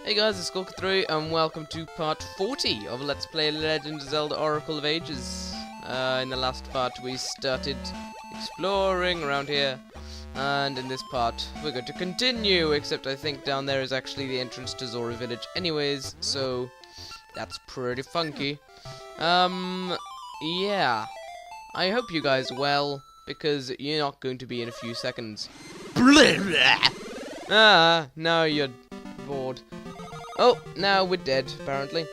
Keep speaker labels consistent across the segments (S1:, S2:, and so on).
S1: Hey guys, it's Skulker3 and welcome to part 40 of Let's Play Legend of Zelda Oracle of Ages. In the last part we started exploring around here, and in this part we're going to continue, except I think down there is actually the entrance to Zora village anyways, so that's pretty funky. Yeah. I hope you guys are well, because you're not going to be in a few seconds. Now you're bored. Oh, now we're dead, apparently.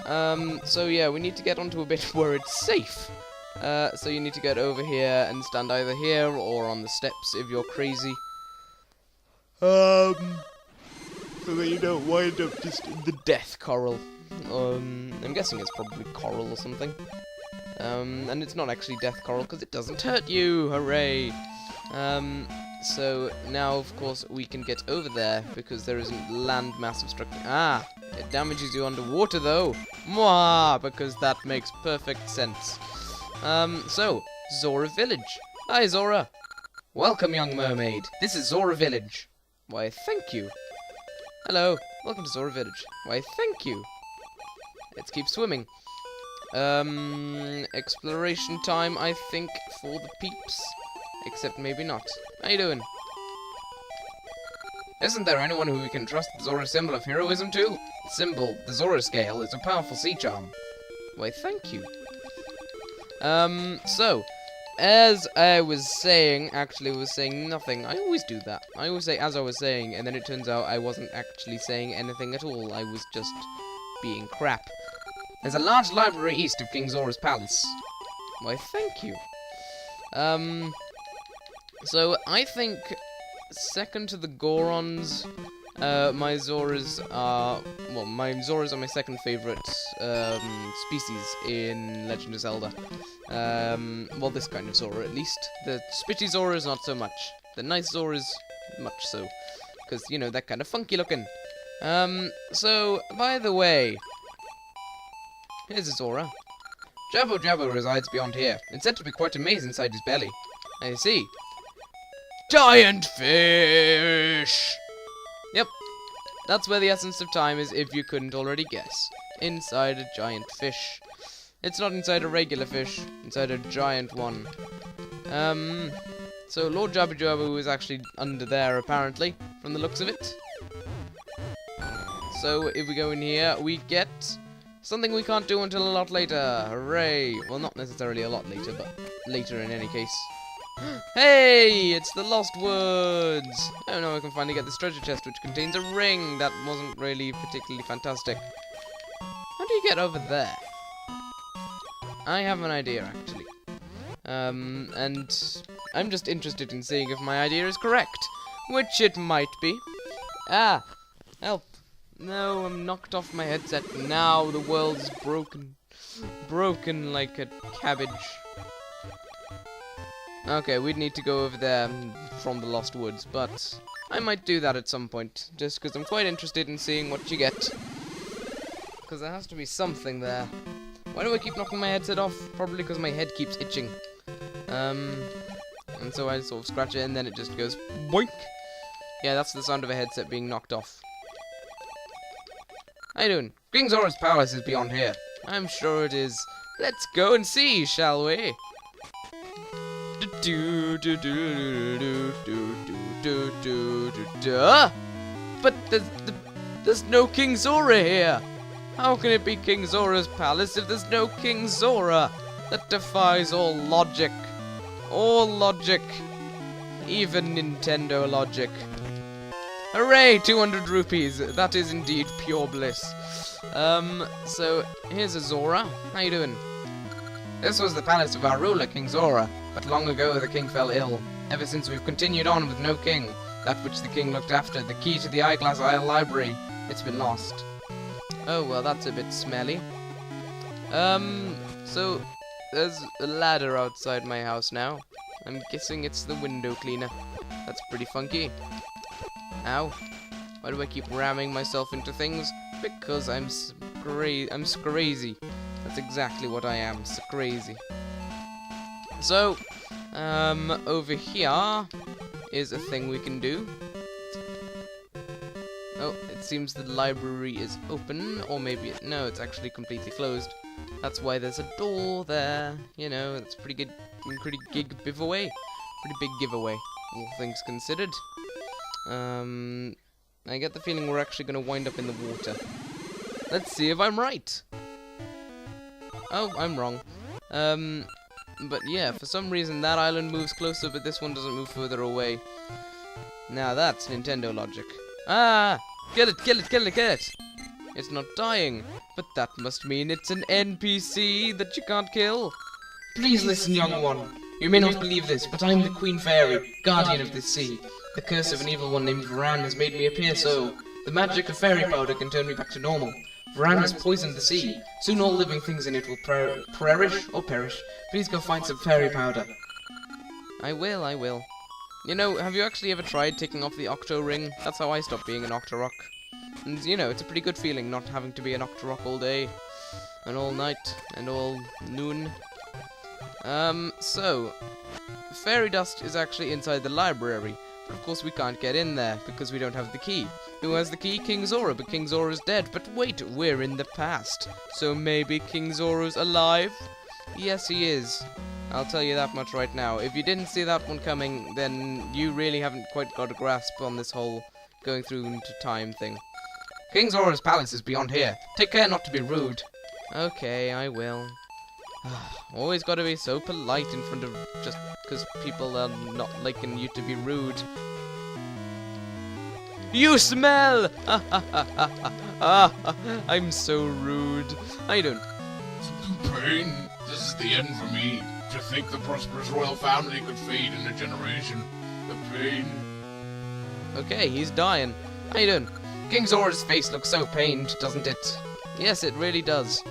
S1: So yeah, we need to get onto a bit where it's safe. So you need to get over here and stand either here or on the steps if you're crazy. So that you don't wind up just in the death coral. I'm guessing it's probably coral or something. And it's not actually death coral because it doesn't hurt you, hooray! So now, of course, we can get over there because there isn't landmass obstructing. Ah, it damages you underwater though. Mwah, because that makes perfect sense. So Zora Village. Hi, Zora. Welcome, young mermaid. This is Zora Village. Why, thank you. Hello. Welcome to Zora Village. Why, thank you. Let's keep swimming. Exploration time, I think, for the peeps. Except maybe not. How you doing? Isn't there anyone who we can trust the Zora symbol of heroism to? The symbol, the Zora scale, is a powerful sea charm. Why, thank you. So, as I was saying, actually I was saying nothing. I always do that. I always say as I was saying, and then it turns out I wasn't actually saying anything at all. I was just being crap. There's a large library east of King Zora's palace. Why, thank you. So, I think, second to the Gorons, my Zoras are my second favourite, species in Legend of Zelda. Well, this kind of Zora, at least. The Spitty Zoras, not so much. The nice Zoras, much so. Because, you know, they're kind of funky looking. So, by the way, here's a Zora. Jabbo Jabbo resides beyond here. It's said to be quite a maze inside his belly. I see. Giant fish! Yep, that's where the essence of time is, if you couldn't already guess. Inside a giant fish. It's not inside a regular fish, inside a giant one. So Lord Jabba Jabba is actually under there, apparently, from the looks of it. So if we go in here, we get something we can't do until a lot later. Hooray! Well, not necessarily a lot later, but later in any case. Hey! It's the Lost Woods! Oh no, I can finally get this treasure chest, which contains a ring. That wasn't really particularly fantastic. How do you get over there? I have an idea, actually. And I'm just interested in seeing if my idea is correct. Which it might be. Ah! Help! No, I'm knocked off my headset. Now the world's broken. Broken like a cabbage. Okay, we'd need to go over there from the Lost Woods, but I might do that at some point, just because I'm quite interested in seeing what you get. Because there has to be something there. Why do I keep knocking my headset off? Probably because my head keeps itching. And so I sort of scratch it and then it just goes boink. Yeah, that's the sound of a headset being knocked off. How you doing? King Zora's palace is beyond here. I'm sure it is. Let's go and see, shall we? But there's no King Zora here. How can it be King Zora's palace if there's no King Zora? That defies all logic. All logic. Even Nintendo logic. Hooray, 200 rupees. That is indeed pure bliss. So here's a Zora. How you doing? This was the palace of our ruler, King Zora, but long ago the king fell ill. Ever since we've continued on with no king, that which the king looked after, the key to the Eyeglass Isle library, it's been lost. Oh, well, that's a bit smelly. So there's a ladder outside my house now. I'm guessing it's the window cleaner. That's pretty funky. Ow. Why do I keep ramming myself into things? Because I'm crazy. That's exactly what I am, so crazy. So, over here is a thing we can do. Oh, it seems the library is open, or maybe no, it's actually completely closed. That's why there's a door there. You know, that's pretty good, pretty big giveaway. Pretty big giveaway, all things considered. I get the feeling we're actually going to wind up in the water. Let's see if I'm right. Oh, I'm wrong. But yeah, for some reason that island moves closer, but this one doesn't move further away. Now that's Nintendo logic. Ah! Get it, kill it, kill it, kill it! It's not dying, but that must mean it's an NPC that you can't kill.
S2: Please listen, young one. You may not believe this, but I am the Queen Fairy, guardian of this sea. The curse of an evil one named Varan has made me appear so. The magic of fairy powder can turn me back to normal. Varan has poisoned the sea. Soon all living things in it will perish or perish. Please go find some fairy powder.
S1: I will, I will. You know, have you actually ever tried taking off the Octo Ring? That's how I stopped being an Octorok. And, you know, it's a pretty good feeling not having to be an Octorok all day, and all night, and all noon. So, fairy dust is actually inside the library, but of course we can't get in there, because we don't have the key. Who has the key? King Zora, but King Zora's dead. But wait, we're in the past, so maybe King Zora's alive? Yes, he is. I'll tell you that much right now. If you didn't see that one coming, then you really haven't quite got a grasp on this whole going through into time thing.
S2: King Zora's palace is beyond here. Take care not to be rude.
S1: Okay, I will. Always gotta be so polite in front of just because people are not liking you to be rude. You smell! I'm so rude. I don't.
S3: Pain. This is the end for me. To think the prosperous royal family could fade in a generation. The pain.
S1: Okay, he's dying. How you doing?
S2: King Zora's face looks so pained, doesn't it?
S1: Yes, it really does.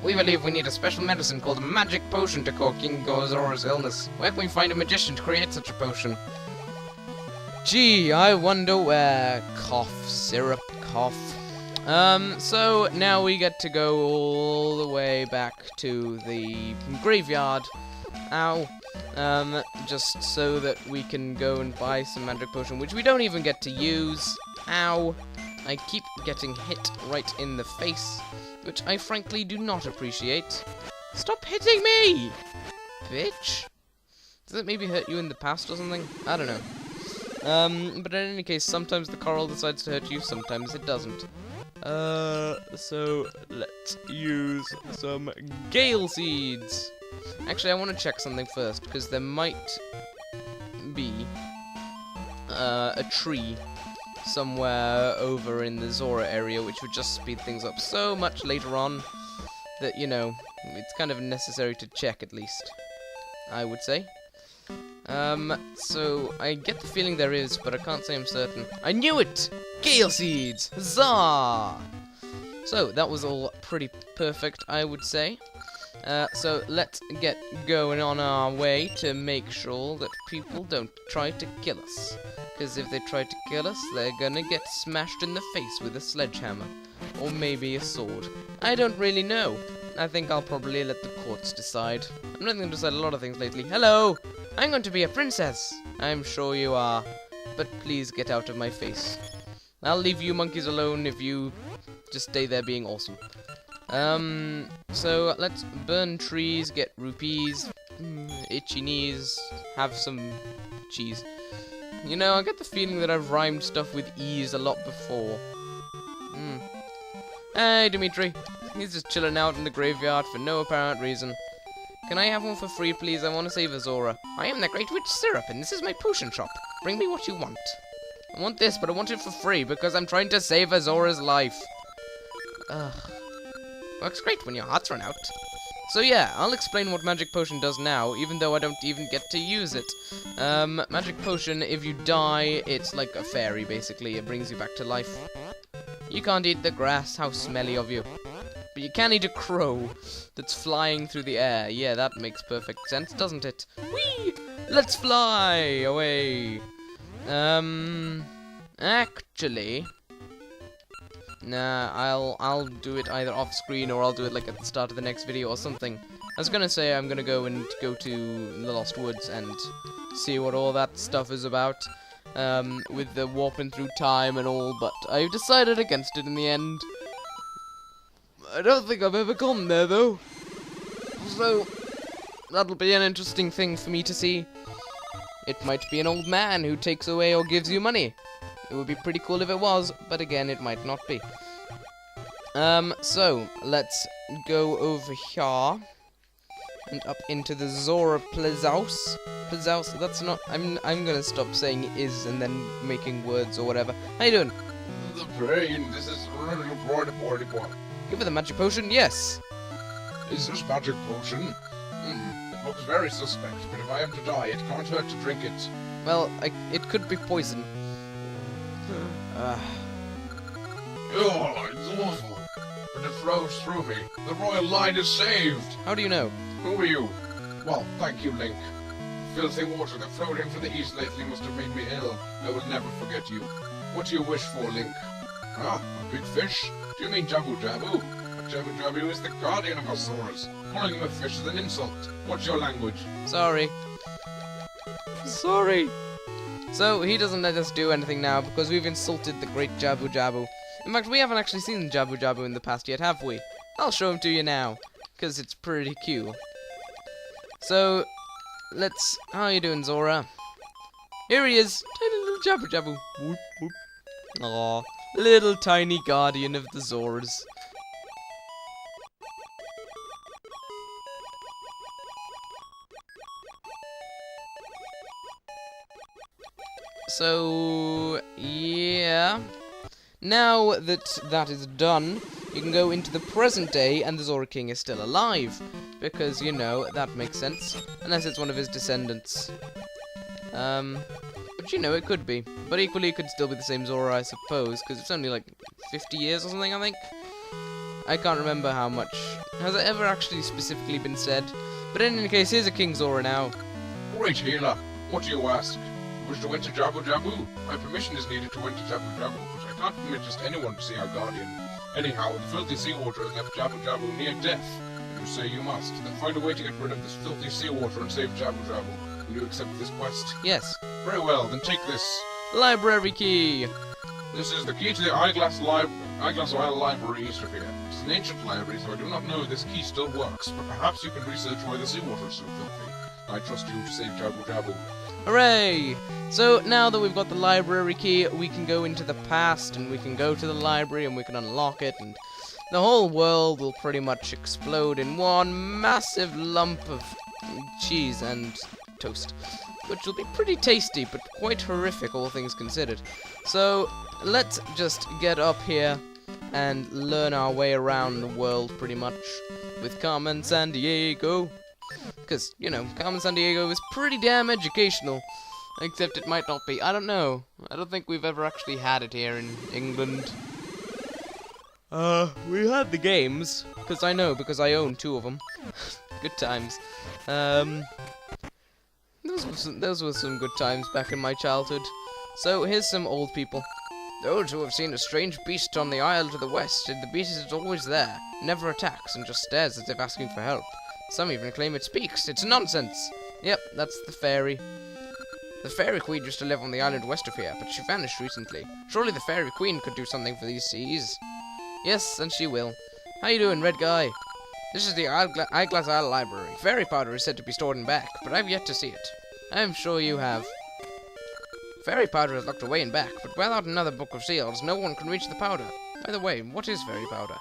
S2: We believe we need a special medicine called a magic potion to cure King Zora's illness. Where can we find a magician to create such a potion?
S1: Gee, I wonder where. Cough, syrup, cough. So now we get to go all the way back to the graveyard. Ow. Just so that we can go and buy some magic potion, which we don't even get to use. Ow. I keep getting hit right in the face, which I frankly do not appreciate. Stop hitting me! Bitch. Does it maybe hurt you in the past or something? I don't know. But in any case, sometimes the coral decides to hurt you, sometimes it doesn't. So let's use some gale seeds. Actually, I want to check something first, because there might be a tree somewhere over in the Zora area, which would just speed things up so much later on that, you know, it's kind of necessary to check at least, I would say. So I get the feeling there is, but I can't say I'm certain. I knew it! Gale seeds! Huzzah! So that was all pretty perfect, I would say. So let's get going on our way to make sure that people don't try to kill us. Because if they try to kill us, they're gonna get smashed in the face with a sledgehammer. Or maybe a sword. I don't really know. I think I'll probably let the courts decide. I'm not going to decide a lot of things lately. Hello! I'm going to be a princess! I'm sure you are. But please get out of my face. I'll leave you monkeys alone if you just stay there being awesome. So let's burn trees, get rupees, itchy knees, have some cheese. You know, I get the feeling that I've rhymed stuff with ease a lot before. Hey, Dimitri. He's just chilling out in the graveyard for no apparent reason. Can I have one for free, please? I want to save a Zora. I am the Great Witch Syrup, and this is my potion shop. Bring me what you want. I want this, but I want it for free, because I'm trying to save a Zora's life. Ugh. Works great when your hearts run out. So yeah, I'll explain what Magic Potion does now, even though I don't even get to use it. Magic Potion, if you die, it's like a fairy, basically. It brings you back to life. You can't eat the grass, how smelly of you. But you can eat a crow that's flying through the air. Yeah, that makes perfect sense, doesn't it? Whee! Let's fly away! Actually... Nah, I'll do it either off screen or I'll do it like at the start of the next video or something. I was gonna say I'm gonna go to the Lost Woods and see what all that stuff is about. with the warping through time and all, but I've decided against it in the end. I don't think I've ever gone there, though. So, that'll be an interesting thing for me to see. It might be an old man who takes away or gives you money. It would be pretty cool if it was, but again, it might not be. So, let's go over here. And up into the Zora Plazaus. That's not... I'm gonna stop saying is and then making words or whatever. How you doing?
S3: The brain, this is
S1: Give her the magic potion, yes.
S3: Is this magic potion? It looks very suspect, but if I am to die, it can't hurt to drink it.
S1: Well, it could be poison.
S3: Oh, it's awful. But it flows through me. The royal line is saved.
S1: How do you know?
S3: Who are you? Well, thank you, Link. The filthy water that flowed in from the east lately must have made me ill. I will never forget you. What do you wish for, Link? Ah, a big fish? Do you mean Jabu Jabu? Jabu Jabu is the guardian of Lazoras. Calling him a fish is an insult. What's your language?
S1: Sorry. Sorry. So, he doesn't let us do anything now because we've insulted the great Jabu Jabu. In fact, we haven't actually seen Jabu Jabu in the past yet, have we? I'll show him to you now, because it's pretty cute. So, let's... How are you doing, Zora? Here he is! Tiny little Jabu Jabu. Whoop, whoop. Aww. Little tiny guardian of the Zoras. So, yeah. Now that that is done, you can go into the present day and the Zora King is still alive. Because, you know, that makes sense. Unless it's one of his descendants. But you know, it could be. But equally, it could still be the same Zora, I suppose. Because it's only like 50 years or something, I think. I can't remember how much. Has it ever actually specifically been said? But in any case, here's a King Zora now.
S3: Great healer. What do you ask? Wish to enter Jabu Jabu? My permission is needed to enter Jabu Jabu, but I can't permit just anyone to see our guardian. Anyhow, the filthy seawater has left Jabu Jabu near death. If you say you must, then find a way to get rid of this filthy seawater and save Jabu Jabu. Will you accept this quest?
S1: Yes.
S3: Very well, then take this.
S1: Library key.
S3: This is the key to the Eyeglass Isle Library east of here. It is an ancient library, so I do not know if this key still works, but perhaps you can research why the seawater is so filthy. I trust you to save Jabu Jabu.
S1: Hooray! So, now that we've got the library key, we can go into the past, and we can go to the library, and we can unlock it, and the whole world will pretty much explode in one massive lump of cheese and toast. Which will be pretty tasty, but quite horrific, all things considered. So, let's just get up here and learn our way around the world, pretty much, with Carmen Sandiego. Because, you know, Carmen Sandiego is pretty damn educational. Except it might not be. I don't know. I don't think we've ever actually had it here in England. We had the games. Because I know, because I own 2 of them. Good times. Those were some good times back in my childhood. So, here's some old people. Those who have seen a strange beast on the isle to the west, and the beast is always there, never attacks, and just stares as if asking for help. Some even claim it speaks. It's nonsense. Yep, that's the fairy. The Fairy Queen used to live on the island west of here, but she vanished recently. Surely the Fairy Queen could do something for these seas. Yes, and she will. How you doing, red guy? This is the Eyeglass Isle Library. Fairy powder is said to be stored in back, but I've yet to see it. I'm sure you have. Fairy powder is locked away in back, but without another book of seals, no one can reach the powder. By the way, what is fairy powder?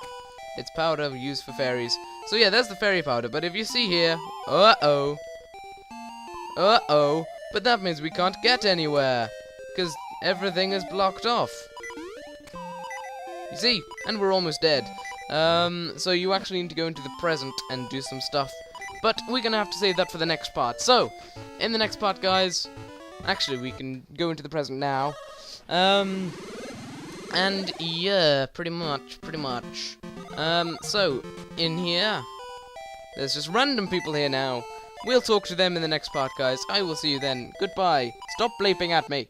S1: It's powder used for fairies. So yeah, there's the fairy powder, but if you see here... Uh-oh. Uh-oh. But that means we can't get anywhere. Because everything is blocked off. You see? And we're almost dead. So you actually need to go into the present and do some stuff. But we're going to have to save that for the next part. So, in the next part, guys... Actually, we can go into the present now. And yeah, pretty much. So, in here... There's just random people here now. We'll talk to them in the next part, guys. I will see you then. Goodbye. Stop bleeping at me.